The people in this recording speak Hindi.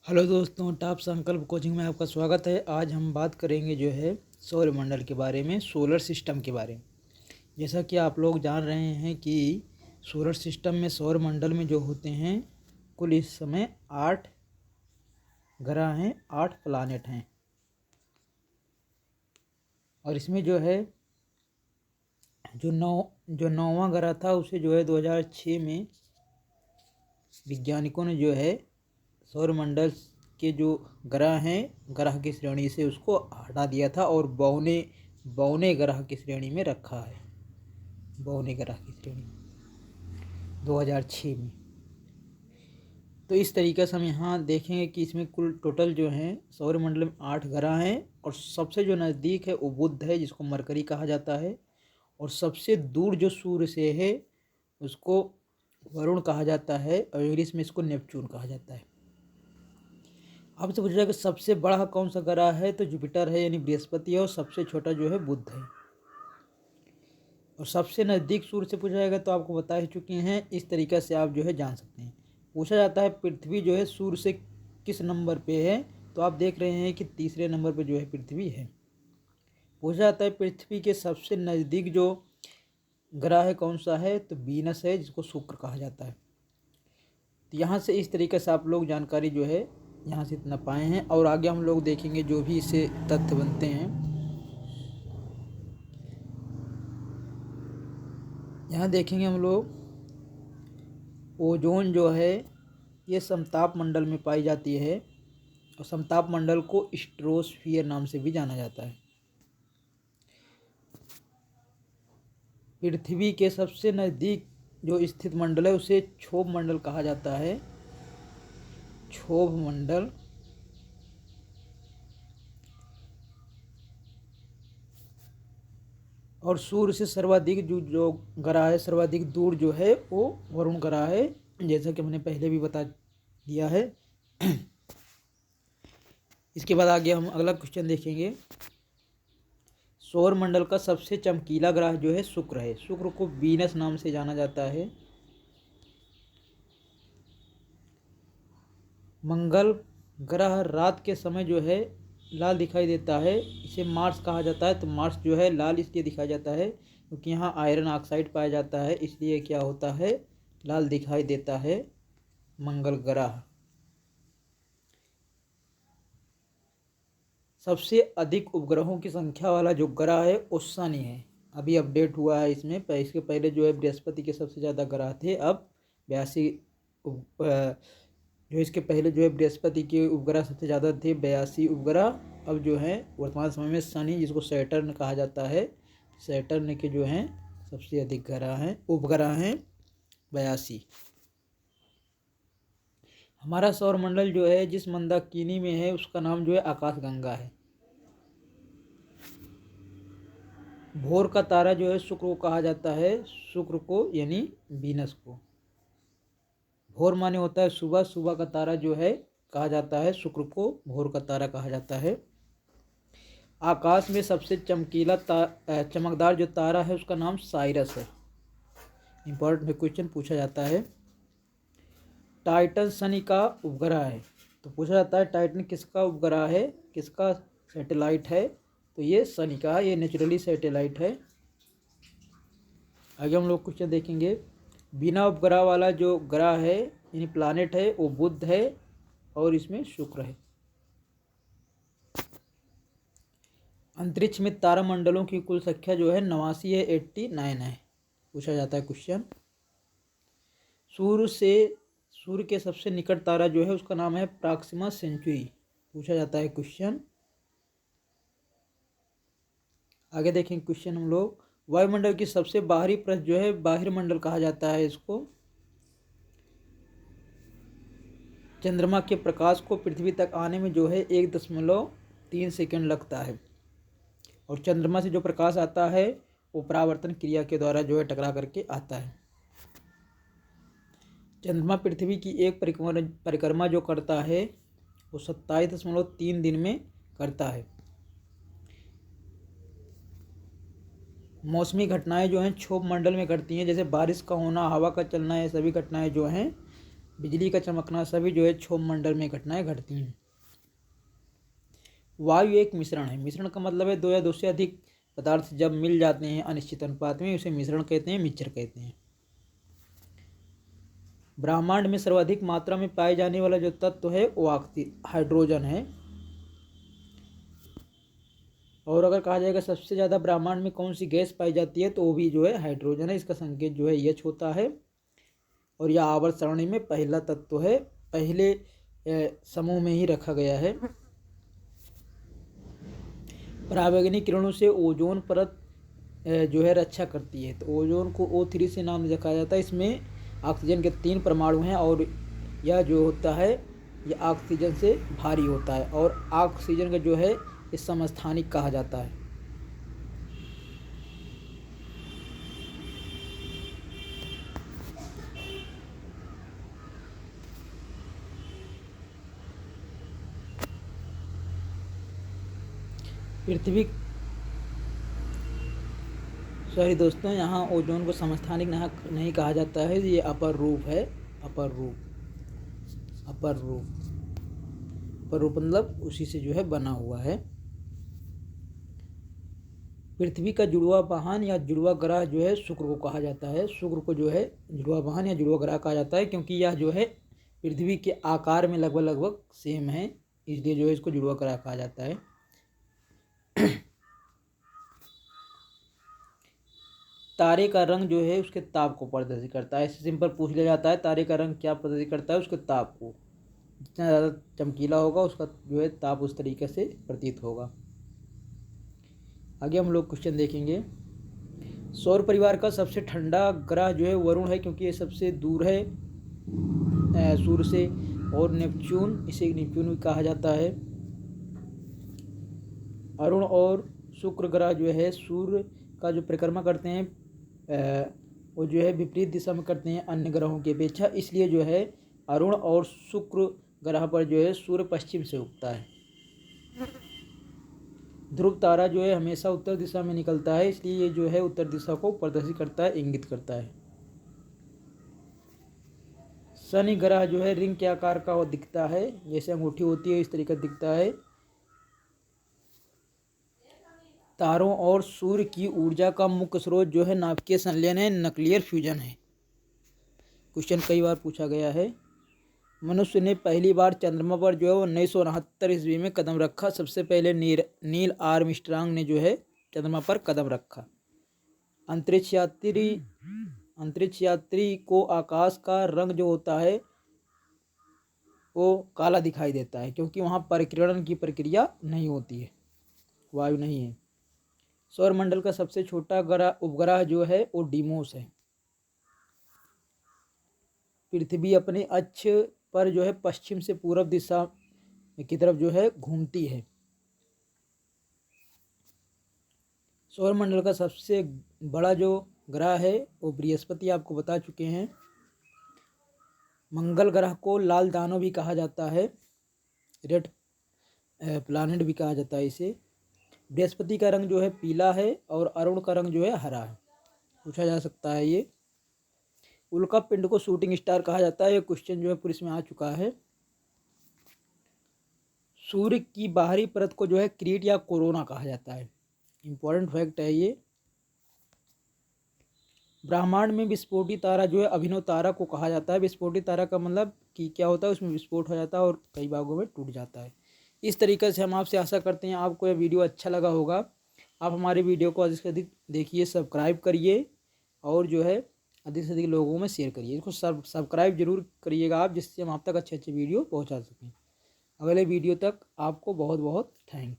हेलो दोस्तों, टॉप संकल्प कोचिंग में आपका स्वागत है। आज हम बात करेंगे जो है सौरमंडल के बारे में, सोलर सिस्टम के बारे में। जैसा कि आप लोग जान रहे हैं कि सोलर सिस्टम में, सौरमंडल में जो होते हैं, कुल इस समय 8 ग्रह हैं, 8 प्लानेट हैं। और इसमें जो है जो नौवां ग्रह था उसे जो है 2006 में वैज्ञानिकों ने जो है सौरमंडल के जो ग्रह हैं, ग्रह की श्रेणी से उसको हटा दिया था और बौने ग्रह की श्रेणी में रखा है। बौने ग्रह की श्रेणी 2006 में। तो इस तरीके से हम यहाँ देखेंगे कि इसमें कुल टोटल जो हैं सौरमंडल में 8 ग्रह हैं। और सबसे जो नज़दीक है वो बुध है, जिसको मरकरी कहा जाता है। और सबसे दूर जो सूर्य से है उसको वरुण कहा जाता है, और इंग्लिश में इसको नेपच्यून कहा जाता है। आपसे पूछा जाएगा सबसे बड़ा कौन सा ग्रह है, तो जुपिटर है, यानी बृहस्पति है। और सबसे छोटा जो है बुध है। और सबसे नज़दीक सूर्य से पूछा जाएगा तो आपको बता ही चुके हैं। इस तरीक़े से आप जो है जान सकते हैं। पूछा जाता है पृथ्वी जो है सूर्य से किस नंबर पे है, तो आप देख रहे हैं कि तीसरे नंबर पे जो है पृथ्वी है। पूछा जाता है पृथ्वी के सबसे नज़दीक जो ग्रह है कौन सा है, तो वीनस है, जिसको शुक्र कहा जाता है। तो यहाँ से इस तरीके से आप लोग जानकारी जो है यहाँ से इतना पाए हैं। और आगे हम लोग देखेंगे जो भी इससे तथ्य बनते हैं। यहाँ देखेंगे हम लोग ओजोन जो है ये समताप मंडल में पाई जाती है। और समताप मंडल को स्ट्रोस्फियर नाम से भी जाना जाता है। पृथ्वी के सबसे नज़दीक जो स्थित मंडल है उसे क्षोभ मंडल कहा जाता है। क्षोभ मंडल। और सूर्य से सर्वाधिक जो ग्रह है, सर्वाधिक दूर जो है वो वरुण ग्रह है, जैसा कि हमने पहले भी बता दिया है। इसके बाद आगे हम अगला क्वेश्चन देखेंगे। सौर मंडल का सबसे चमकीला ग्रह जो है शुक्र है। शुक्र को वीनस नाम से जाना जाता है। मंगल ग्रह रात के समय जो है लाल दिखाई देता है, इसे मार्स कहा जाता है। तो मार्स जो है लाल इसलिए दिखाया जाता है क्योंकि यहाँ आयरन ऑक्साइड पाया जाता है, इसलिए क्या होता है, लाल दिखाई देता है मंगल ग्रह। सबसे अधिक उपग्रहों की संख्या वाला जो ग्रह है वो शनि है। अभी अपडेट हुआ है इसमें। इसके पहले जो है बृहस्पति के सबसे ज़्यादा ग्रह थे। अब 82 जो इसके पहले जो है बृहस्पति के उपग्रह सबसे ज़्यादा थे, 82 उपग्रह। अब जो है वर्तमान समय में शनि, जिसको सैटर्न कहा जाता है, सैटर्न के जो हैं सबसे अधिक ग्रह हैं, उपग्रह हैं 82। हमारा सौरमंडल जो है जिस मंदाकिनी में है उसका नाम जो है आकाशगंगा है। भोर का तारा जो है शुक्र को कहा जाता है, शुक्र को यानी वीनस को। भोर माने होता है सुबह, सुबह का तारा जो है कहा जाता है शुक्र को, भोर का तारा कहा जाता है। आकाश में सबसे चमकदार जो तारा है उसका नाम साइरस है। इंपॉर्टेंट क्वेश्चन पूछा जाता है। टाइटन शनि का उपग्रह है। तो पूछा जाता है टाइटन किसका उपग्रह है, किसका सैटेलाइट है, तो ये शनि का, ये नेचुरली सैटेलाइट है। आगे हम लोग क्वेश्चन देखेंगे। बिना उपग्रह वाला जो ग्रह है यानी प्लानेट है वो बुध है, और इसमें शुक्र है। अंतरिक्ष में तारामंडलों की कुल संख्या जो है 89 है, 89 है। पूछा जाता है क्वेश्चन। सूर्य के सबसे निकट तारा जो है उसका नाम है प्रॉक्सिमा सेंचुरी। पूछा जाता है क्वेश्चन। आगे देखें क्वेश्चन हम लोग। वायुमंडल की सबसे बाहरी परत जो है बाह्यमंडल कहा जाता है इसको। चंद्रमा के प्रकाश को पृथ्वी तक आने में जो है 1.3 सेकंड लगता है। और चंद्रमा से जो प्रकाश आता है वो परावर्तन क्रिया के द्वारा जो है टकरा करके आता है। चंद्रमा पृथ्वी की एक परिक्रमा जो करता है वो 27.3 दिन में करता है। मौसमी घटनाएं जो हैं क्षोभ मंडल में घटती हैं, जैसे बारिश का होना, हवा का चलना, ये सभी घटनाएं जो हैं बिजली का चमकना सभी जो है क्षोभ मंडल में घटनाएं घटती हैं। वायु एक मिश्रण है। मिश्रण का मतलब है दो या दो से अधिक पदार्थ जब मिल जाते हैं अनिश्चित अनुपात में, उसे मिश्रण कहते हैं, मिक्सचर कहते हैं। ब्रह्मांड में सर्वाधिक मात्रा में पाए जाने वाला जो तत्व है वो हाइड्रोजन है। और अगर कहा जाएगा सबसे ज़्यादा ब्रह्मांड में कौन सी गैस पाई जाती है, तो वो भी जो है हाइड्रोजन है। इसका संकेत जो है H होता है और यह आवर्त सारणी में पहला तत्व है, पहले समूह में ही रखा गया है। पराबैंगनी किरणों से ओजोन परत जो है रक्षा करती है, तो ओजोन को O3 से नाम रखा जाता है। इसमें ऑक्सीजन के 3 परमाणु हैं और यह जो होता है यह ऑक्सीजन से भारी होता है और ऑक्सीजन का जो है इस समस्थानिक कहा जाता है। पृथ्वी सॉरी दोस्तों, यहाँ ओजोन को समस्थानिक नहीं कहा जाता है, ये अपर रूप है। अपर रूप मतलब उसी से जो है बना हुआ है। पृथ्वी का जुड़वा वाहन या जुड़वा ग्रह जो है शुक्र को कहा जाता है। शुक्र को जो है जुड़वा वाहन या जुड़वा ग्रह कहा जाता है, क्योंकि यह जो है पृथ्वी के आकार में लगभग सेम है, इसलिए जो है इसको जुड़वा ग्रह कहा जाता है। तारे का रंग जो है उसके ताप को प्रदर्शित करता है। ऐसे सिंपल पूछ लिया जाता है तारे का रंग क्या प्रदर्शित करता है, उसके ताप को। जितना ज़्यादा चमकीला होगा उसका जो है ताप उस तरीके से प्रतीत होगा। आगे हम लोग क्वेश्चन देखेंगे। सौर परिवार का सबसे ठंडा ग्रह जो है वरुण है, क्योंकि ये सबसे दूर है सूर्य से। और नेपच्यून, इसे नेपच्यून भी कहा जाता है। अरुण और शुक्र ग्रह जो है सूर्य का जो परिक्रमा करते हैं वो जो है विपरीत दिशा में करते हैं अन्य ग्रहों की अपेक्षा, इसलिए जो है अरुण और शुक्र ग्रह पर जो है सूर्य पश्चिम से उगता है। ध्रुव तारा जो है हमेशा उत्तर दिशा में निकलता है, इसलिए ये जो है उत्तर दिशा को प्रदर्शित करता है, इंगित करता है। शनि ग्रह जो है रिंग के आकार का वो दिखता है, जैसे अंगूठी होती है इस तरीके दिखता है। तारों और सूर्य की ऊर्जा का मुख्य स्रोत जो है नाभिकीय संलयन है, न्यूक्लियर फ्यूजन है। क्वेश्चन कई बार पूछा गया है। मनुष्य ने पहली बार चंद्रमा पर जो है 1969 ईस्वी में कदम रखा। सबसे पहले नील आर्मस्ट्रांग ने जो है चंद्रमा पर कदम रखा। अंतरिक्ष यात्री को आकाश का रंग जो होता है वो काला दिखाई देता है, क्योंकि वहाँ परिक्रणन की प्रक्रिया नहीं होती है, वायु नहीं है। सौरमंडल का सबसे छोटा उपग्रह जो है वो डीमोस है। पृथ्वी अपने अक्ष पर जो है पश्चिम से पूर्व दिशा की तरफ जो है घूमती है। सौरमंडल का सबसे बड़ा जो ग्रह है वो बृहस्पति, आपको बता चुके हैं। मंगल ग्रह को लाल दानव भी कहा जाता है, रेड प्लैनेट भी कहा जाता है इसे। बृहस्पति का रंग जो है पीला है और अरुण का रंग जो है हरा है, पूछा जा सकता है ये। उल्का पिंड को शूटिंग स्टार कहा जाता है, ये क्वेश्चन जो है पुलिस में आ चुका है। सूर्य की बाहरी परत को जो है क्रीट या कोरोना कहा जाता है, इंपॉर्टेंट फैक्ट है ये। ब्रह्मांड में विस्फोटी तारा जो है अभिनव तारा को कहा जाता है। विस्फोटी तारा का मतलब कि क्या होता है, उसमें विस्फोट हो जाता है और कई भागों में टूट जाता है। इस तरीके से हम आपसे आशा करते हैं आपको यह वीडियो अच्छा लगा होगा। आप हमारे वीडियो को अधिक से अधिक देखिए, सब्सक्राइब करिए और जो है अधिक से अधिक लोगों में शेयर करिए। इसको सब्सक्राइब जरूर करिएगा आप, जिससे हम आप तक अच्छे अच्छे वीडियो पहुंचा सकें। अगले वीडियो तक आपको बहुत बहुत थैंक